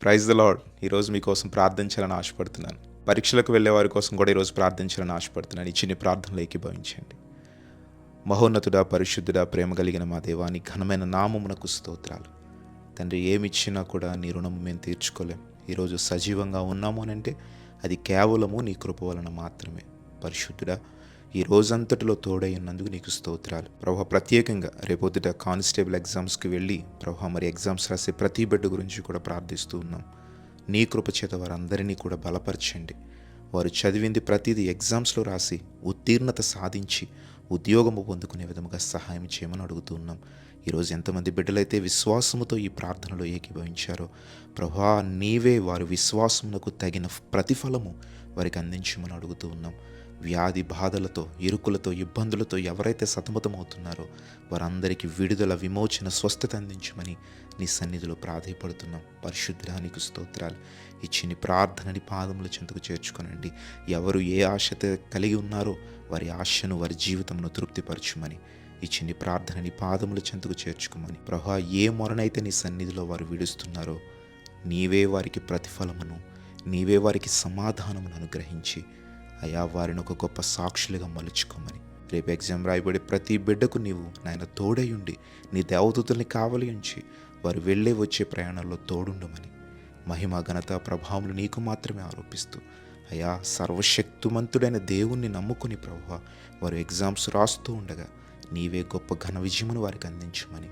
Praise the lord. ఈరోజు మీకోసం ప్రార్థించాలని ఆశపడుతున్నాను. పరీక్షలకు వెళ్ళే వారి కోసం కూడా ఈరోజు ప్రార్థించాలని ఆశపడుతున్నాను. ఈ చిన్ని ప్రార్థనలో ఏకీభవించండి. మహోన్నతుడా, పరిశుద్ధుడా, ప్రేమ కలిగిన మా దేవాని ఘనమైన నామమునకు స్తోత్రాలు. తండ్రి, ఏమిచ్చినా కూడా నీ రుణము మేము తీర్చుకోలేం. ఈరోజు సజీవంగా ఉన్నాము అని అంటే అది కేవలము నీ కృప వలన మాత్రమే. పరిశుద్ధుడా, ఈ రోజంతటిలో తోడై ఉన్నందుకు నీకు స్తోత్రాలు. ప్రభా, ప్రత్యేకంగా రేపొద్దుట కానిస్టేబుల్ ఎగ్జామ్స్కి వెళ్ళి ప్రభా మరి ఎగ్జామ్స్ రాసే ప్రతి బిడ్డ గురించి కూడా ప్రార్థిస్తూ ఉన్నాం. నీ కృప చేత వారందరినీ కూడా బలపరచండి. వారు చదివింది ప్రతిదీ ఎగ్జామ్స్లో రాసి ఉత్తీర్ణత సాధించి ఉద్యోగము పొందుకునే విధముగా సహాయం చేయమని అడుగుతూ ఉన్నాం. ఈరోజు ఎంతమంది బిడ్డలైతే విశ్వాసముతో ఈ ప్రార్థనలో ఏకీభవించారో ప్రభా, నీవే వారి విశ్వాసమునకు తగిన ప్రతిఫలము వారికి అందించమని అడుగుతూ ఉన్నాం. వ్యాధి బాధలతో, ఇరుకులతో, ఇబ్బందులతో ఎవరైతే సతమతమవుతున్నారో వారందరికీ విడుదల, విమోచన, స్వస్థత అందించమని నీ సన్నిధిలో ప్రాధేయపడుతున్నాం. పరిశుద్ధానికి స్తోత్రాలు. ఇచ్చిన ప్రార్థనని పాదముల చెంతకు చేర్చుకొనండి. ఎవరు ఏ ఆశతో కలిగి ఉన్నారో వారి ఆశను, వారి జీవితమును తృప్తిపరచుమని ఇచ్చిన ప్రార్థనని పాదముల చెంతకు చేర్చుకోమని ప్రభా, ఏ మొరనైతే నీ సన్నిధిలో వారు విడుస్తున్నారో నీవే వారికి ప్రతిఫలమును, నీవే వారికి సమాధానమును అనుగ్రహించి అయా వారిని ఒక గొప్ప సాక్షులుగా మలుచుకోమని రేపు ఎగ్జామ్ రాయబడే ప్రతి బిడ్డకు నీవు నాయన తోడయుండి నీ దేవదూతల్ని కావలి ఉంచి వారు వెళ్ళే వచ్చే ప్రయాణంలో తోడుండమని మహిమ, ఘనత, ప్రభావములు నీకు మాత్రమే ఆరోపిస్తూ అయా సర్వశక్తిమంతుడైన దేవుణ్ణి నమ్ముకుని ప్రభువా వారు ఎగ్జామ్స్ రాస్తూ ఉండగా నీవే గొప్ప ఘన విజయమును వారికి అందించమని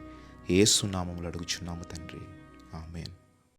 యేసు నామములో అడుగుచున్నాము తండ్రి. ఆమేన్.